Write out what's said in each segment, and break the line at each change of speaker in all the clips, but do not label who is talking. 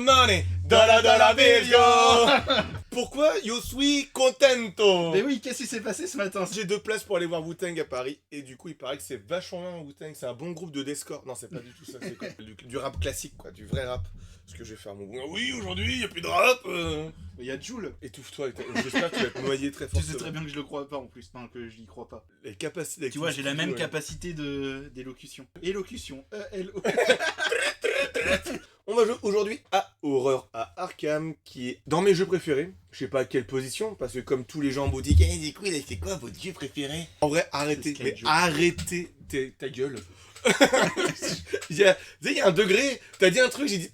Money, dollar, dollar bills. Pourquoi yo suis contento?
Mais oui, qu'est-ce qui s'est passé ce matin?
J'ai 2 places pour aller voir Wu-Tang à Paris et du coup il paraît que c'est vachement bien Wu-Tang, c'est un bon groupe de deathcore. Non, c'est pas du tout ça, c'est quoi du rap classique quoi, du vrai rap. Parce que je vais faire mon oui, aujourd'hui il y a plus de rap.
Il y a Jul.
Étouffe-toi, j'espère que tu vas te noyer très fort.
Tu sais très bien que je le crois pas en plus, enfin que je n'y crois pas.
Les capacités.
Tu vois, j'ai la même capacité d'élocution. Élocution, E-L-O.
On va jouer aujourd'hui à Horror à Arkham, qui est dans mes jeux préférés. Je sais pas à quelle position, parce que comme tous les gens en boutique, du coup, c'est quoi votre jeu préféré? En vrai, arrêtez, mais arrêtez ta gueule. Il y a un degré, t'as dit un truc, j'ai dit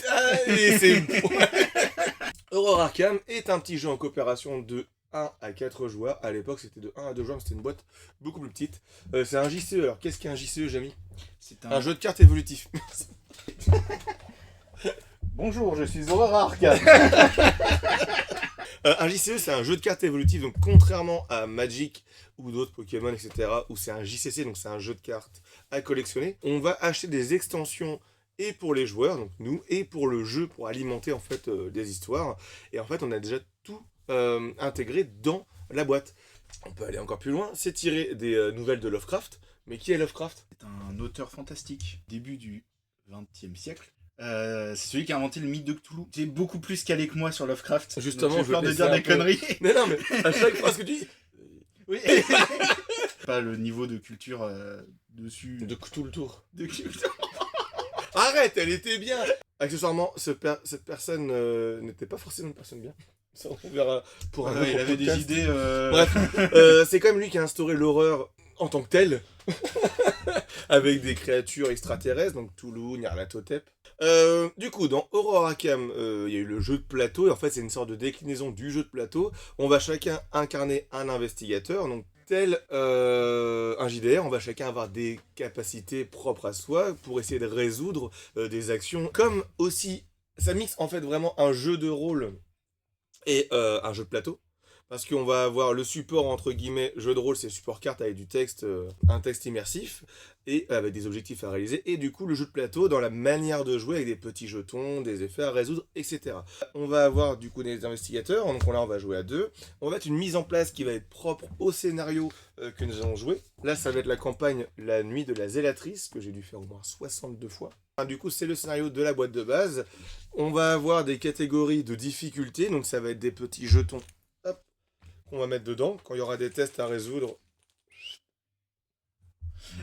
et c'est Horror Arkham est un petit jeu en coopération de 1 à 4 joueurs. À l'époque, c'était de 1 à 2 joueurs, mais c'était une boîte beaucoup plus petite. C'est un JCE. Alors, qu'est-ce qu'un JCE, Jamy? C'est un jeu de cartes évolutif.
Bonjour, je suis Horror Arkham.
Un JCE, c'est un jeu de cartes évolutif, donc contrairement à Magic ou d'autres Pokémon, etc., où c'est un JCC, donc c'est un jeu de cartes à collectionner, on va acheter des extensions et pour les joueurs, donc nous, et pour le jeu, pour alimenter en fait des histoires. Et en fait, on a déjà tout intégré dans la boîte. On peut aller encore plus loin, c'est tiré des nouvelles de Lovecraft. Mais qui est Lovecraft?
C'est un auteur fantastique, début du XXe siècle. C'est celui qui a inventé le mythe de Cthulhu. Tu es beaucoup plus calé que moi sur Lovecraft.
Justement,
j'ai peur de dire des conneries.
Non, mais à chaque phrase que tu dis...
Oui. Pas le niveau de culture dessus.
De Cthulhu tour.
De culture.
Arrête, elle était bien. Accessoirement, cette personne n'était pas forcément une personne bien. Ça, on verra pour un autre
il avait
podcast.
des idées.
Bref, c'est quand même lui qui a instauré l'horreur en tant que telle. Avec des créatures extraterrestres, donc Cthulhu, Nyarlathotep. Du coup, dans Horror Arkham, il y a eu le jeu de plateau, et en fait, c'est une sorte de déclinaison du jeu de plateau. On va chacun incarner un investigateur, donc tel un JDR, on va chacun avoir des capacités propres à soi pour essayer de résoudre des actions. Comme aussi, ça mixe en fait vraiment un jeu de rôle et un jeu de plateau. Parce qu'on va avoir le support, entre guillemets, jeu de rôle, c'est support carte avec du texte, un texte immersif, et avec des objectifs à réaliser, et du coup le jeu de plateau dans la manière de jouer avec des petits jetons, des effets à résoudre, etc. On va avoir du coup des investigateurs, donc là on va jouer à 2, on va mettre une mise en place qui va être propre au scénario que nous allons jouer. Là ça va être la campagne La Nuit de la Zélatrice, que j'ai dû faire au moins 62 fois. Du coup c'est le scénario de la boîte de base. On va avoir des catégories de difficulté, donc ça va être des petits jetons qu'on va mettre dedans, quand il y aura des tests à résoudre.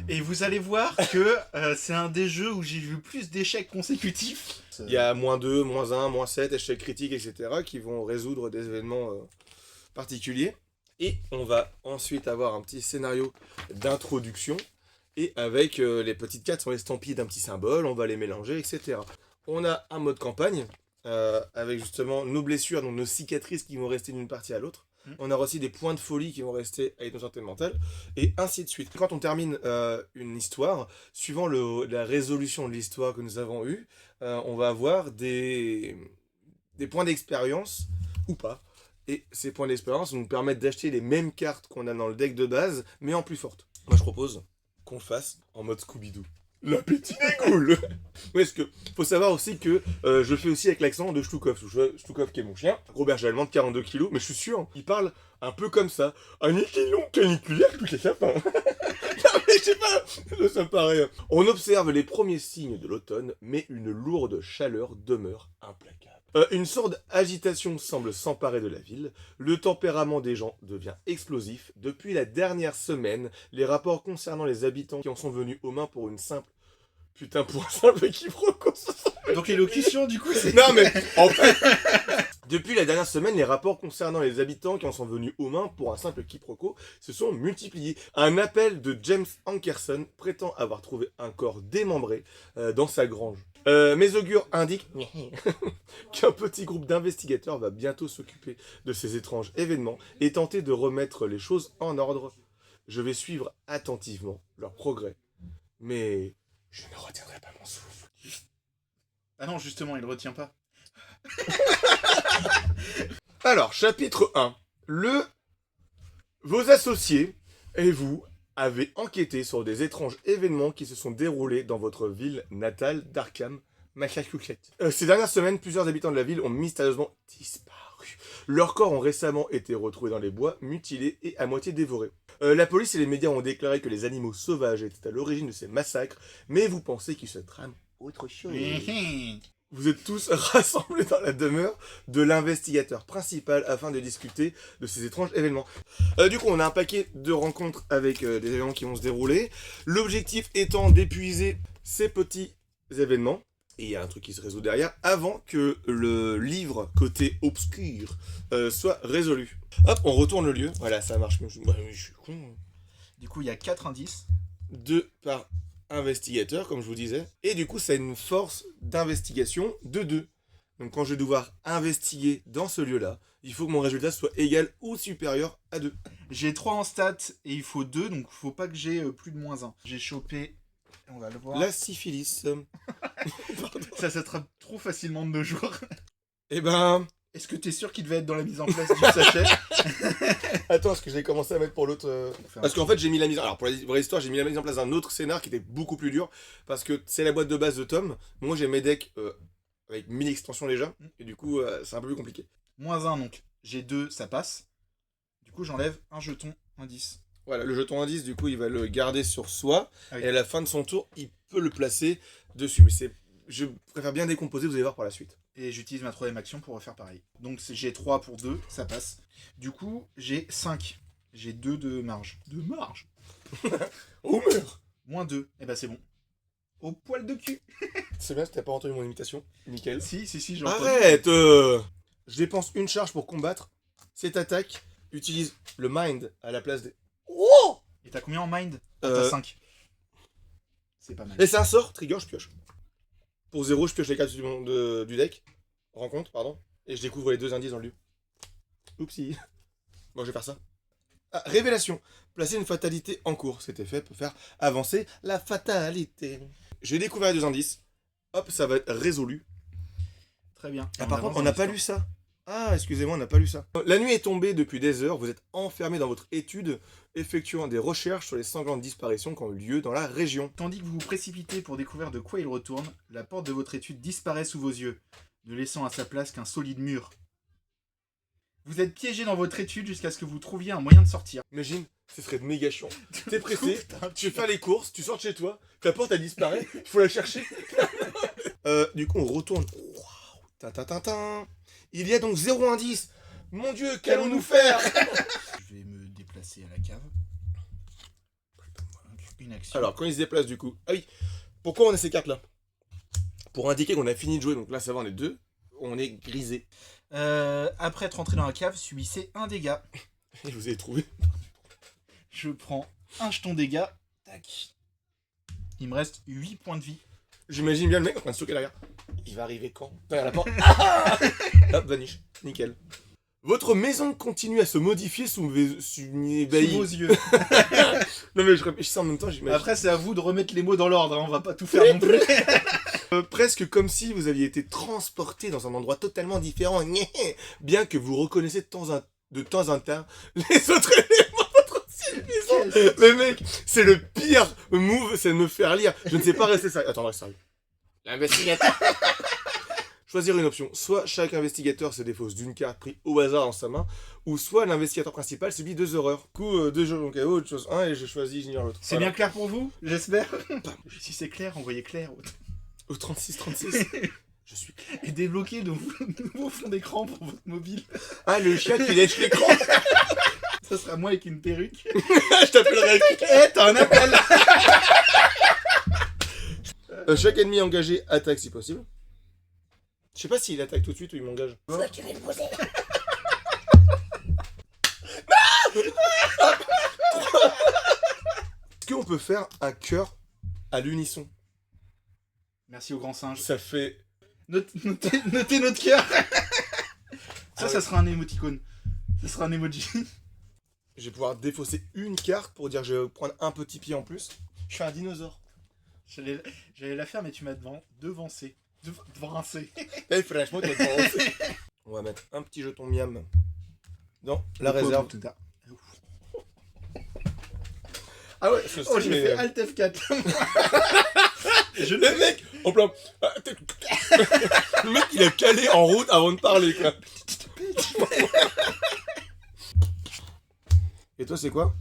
Et vous allez voir que c'est un des jeux où j'ai vu plus d'échecs consécutifs.
Il y a -2, -1, -7, échecs critiques, etc. qui vont résoudre des événements particuliers. Et on va ensuite avoir un petit scénario d'introduction. Et avec les petites cartes sont estampillées d'un petit symbole, on va les mélanger, etc. On a un mode campagne, avec justement nos blessures, donc nos cicatrices qui vont rester d'une partie à l'autre. On aura aussi des points de folie qui vont rester avec nos santé mentale, et ainsi de suite. Quand on termine une histoire, suivant la résolution de l'histoire que nous avons eue, on va avoir des points d'expérience, ou pas. Et ces points d'expérience nous permettent d'acheter les mêmes cartes qu'on a dans le deck de base, mais en plus forte. Moi je propose qu'on le fasse en mode Scooby-Doo. L'appétit dégoule. Parce que faut savoir aussi que je fais aussi avec l'accent de Shtukov. Shtukov qui est mon chien, gros berger allemand de 42 kilos, mais je suis sûr, il parle un peu comme ça. Un équilon caniculaire tous les sapins. Non mais je sais pas, ça paraît... On observe les premiers signes de l'automne, mais une lourde chaleur demeure implacable. Une sorte d'agitation semble s'emparer de la ville. Le tempérament des gens devient explosif. Depuis la dernière semaine, les rapports concernant les habitants qui en sont venus aux mains pour une simple... Putain, pour un simple quiproquo.
Donc élocution, du coup, c'est...
Non mais, en fait... Depuis la dernière semaine, les rapports concernant les habitants qui en sont venus aux mains pour un simple quiproquo se sont multipliés. Un appel de James Ankerson prétend avoir trouvé un corps démembré dans sa grange. Mes augures indiquent qu'un petit groupe d'investigateurs va bientôt s'occuper de ces étranges événements et tenter de remettre les choses en ordre. Je vais suivre attentivement leur progrès, mais je ne retiendrai pas mon souffle.
Ah non, justement, il ne retient pas.
Alors, chapitre 1. Vos associés et vous avez enquêté sur des étranges événements qui se sont déroulés dans votre ville natale d'Arkham Massachusetts. Ces dernières semaines, plusieurs habitants de la ville ont mystérieusement disparu. Leurs corps ont récemment été retrouvés dans les bois, mutilés et à moitié dévorés. La police et les médias ont déclaré que les animaux sauvages étaient à l'origine de ces massacres, mais vous pensez qu'il se trame autre chose. Vous êtes tous rassemblés dans la demeure de l'investigateur principal afin de discuter de ces étranges événements. Du coup, on a un paquet de rencontres avec des événements qui vont se dérouler. L'objectif étant d'épuiser ces petits événements. Et il y a un truc qui se résout derrière avant que le livre côté obscur soit résolu. Hop, on retourne le lieu. Voilà, ça marche. Je suis con.
Du coup, il y a 4 indices.
2 par investigateur, comme je vous disais. Et du coup, ça a une force d'investigation de 2. Donc quand je vais devoir investiguer dans ce lieu-là, il faut que mon résultat soit égal ou supérieur à 2.
J'ai 3 en stats et il faut 2, donc il faut pas que j'ai plus de -1. J'ai chopé, on va le voir.
La syphilis.
Ça s'attrape trop facilement de nos jours.
Eh ben...
Est-ce que t'es sûr qu'il devait être dans la mise en place du sachet?
Attends, parce que j'ai commencé à mettre pour l'autre... Parce qu'en fait, j'ai mis la mise... Alors, pour la vraie histoire, j'ai mis la mise en place d'un autre scénar qui était beaucoup plus dur. Parce que c'est la boîte de base de Tom. Moi, j'ai mes decks avec 1000 extensions déjà. Et du coup, c'est un peu plus compliqué.
-1, donc. J'ai 2, ça passe. Du coup, j'enlève un jeton indice.
Voilà, le jeton indice, du coup, il va le garder sur soi.
Ah oui.
Et à la fin de son tour, il peut le placer dessus. Mais je préfère bien décomposer, vous allez voir par la suite.
Et j'utilise ma 3ème action pour refaire pareil. Donc j'ai 3 pour 2, ça passe. Du coup, j'ai 5. J'ai 2 de marge. De marge
Homer
-2. Et bah c'est bon. Au poil de cul.
C'est bien, si t'as pas entendu mon imitation. Nickel.
Si, j'ai entendu.
Arrête Je dépense une charge pour combattre. Cette attaque utilise le mind à la place des... Oh
Et t'as combien en mind? T'as 5. C'est pas mal.
Et c'est un sort, trigger, je pioche. Pour 0, je pioche les cartes du deck. Rencontre, pardon. Et je découvre les 2 indices dans le lieu. Oupsie. Bon, je vais faire ça. Ah, révélation. Placer une fatalité en cours. Cet effet peut faire avancer la fatalité. J'ai découvert les 2 indices. Hop, ça va être résolu.
Très bien.
Ah, par contre, on n'a pas lu ça. Ah, excusez-moi, on n'a pas lu ça. La nuit est tombée depuis des heures. Vous êtes enfermé dans votre étude, effectuant des recherches sur les sanglantes disparitions qui ont eu lieu dans la région.
Tandis que vous vous précipitez pour découvrir de quoi il retourne, la porte de votre étude disparaît sous vos yeux, ne laissant à sa place qu'un solide mur. Vous êtes piégé dans votre étude jusqu'à ce que vous trouviez un moyen de sortir.
Imagine, ce serait méga chiant. T'es pressé, tu fais les courses, tu sors de chez toi, ta porte elle disparaît, il faut la chercher. Du coup, on retourne. Waouh, tintin. Il y a donc 0 indice. Mon Dieu, qu'allons-nous faire?
Je vais me déplacer à la cave. Une action.
Alors, quand il se déplace du coup... Ah oui, pourquoi on a ces cartes-là? Pour indiquer qu'on a fini de jouer, donc là ça va, on est 2. On est grisé.
Après être rentré dans la cave, subissez un dégât.
Et vous avez trouvé.
Je prends un jeton dégâts. Tac. Il me reste 8 points de vie.
J'imagine bien le mec en train de stocker derrière. Il va arriver quand? Derrière la porte. Hop, vanish. Nickel. Votre maison continue à se modifier sous vos
yeux.
Non mais je réfléchis en même temps, j'imagine.
Après, c'est à vous de remettre les mots dans l'ordre, hein, on va pas tout faire non plus.
Presque comme si vous aviez été transporté dans un endroit totalement différent. Bien que vous reconnaissez de temps en temps les autres éléments de votre civilisation. Mais mec, c'est le pire move, c'est de me faire lire. Je ne sais pas rester sérieux. Attends, reste sérieux. L'investigateur. Choisir une option. Soit chaque investigateur se défausse d'une carte prise au hasard dans sa main, ou soit l'investigateur principal subit 2 horreurs. Du coup, 2 jeux, donc autre chose 1 et je choisis j'ignore l'autre.
C'est bien clair pour vous, j'espère. Si c'est clair, envoyez clair.
Au 36. Je suis clair.
Et débloquer de nouveaux fonds d'écran pour votre mobile.
Ah, le chien qui lèche l'écran.
Ça sera moi avec une perruque.
Je t'appellerai.
T'as un appel.
Chaque ennemi engagé attaque si possible. Je sais pas s'il attaque tout de suite ou il m'engage.
C'est toi qui vas me poser.
Est-ce qu'on peut faire un cœur à l'unisson?
Merci au grand singe.
Ça fait...
Notez notre cœur. Ça sera un émoticône. Ça sera un emoji.
Je vais pouvoir défausser une carte pour dire que je vais prendre un petit pied en plus. Je suis un dinosaure.
J'allais la faire, mais tu m'as devancé. Devancé.
Eh, franchement, t'es devancé. On va mettre un petit jeton miam dans la réserve. Ah ouais,
Oh, j'ai fait Alt F4.
Le mec, en plein. Le mec, il a calé en route avant de parler, quoi. Et toi, c'est quoi?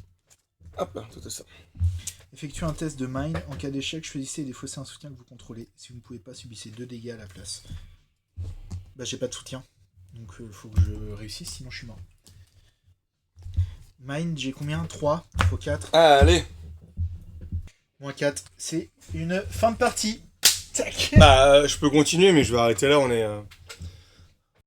Hop là, tout ça.
Effectuez un test de mind. En cas d'échec, choisissez et défaussez un soutien que vous contrôlez. Si vous ne pouvez pas, subissez 2 dégâts à la place. Bah, j'ai pas de soutien. Donc, faut que je réussisse, sinon je suis mort. Mind, j'ai combien? 3. Il faut 4.
Ah, allez.
Moins 4. C'est une fin de partie. Tac.
Bah, je peux continuer, mais je vais arrêter là, on est...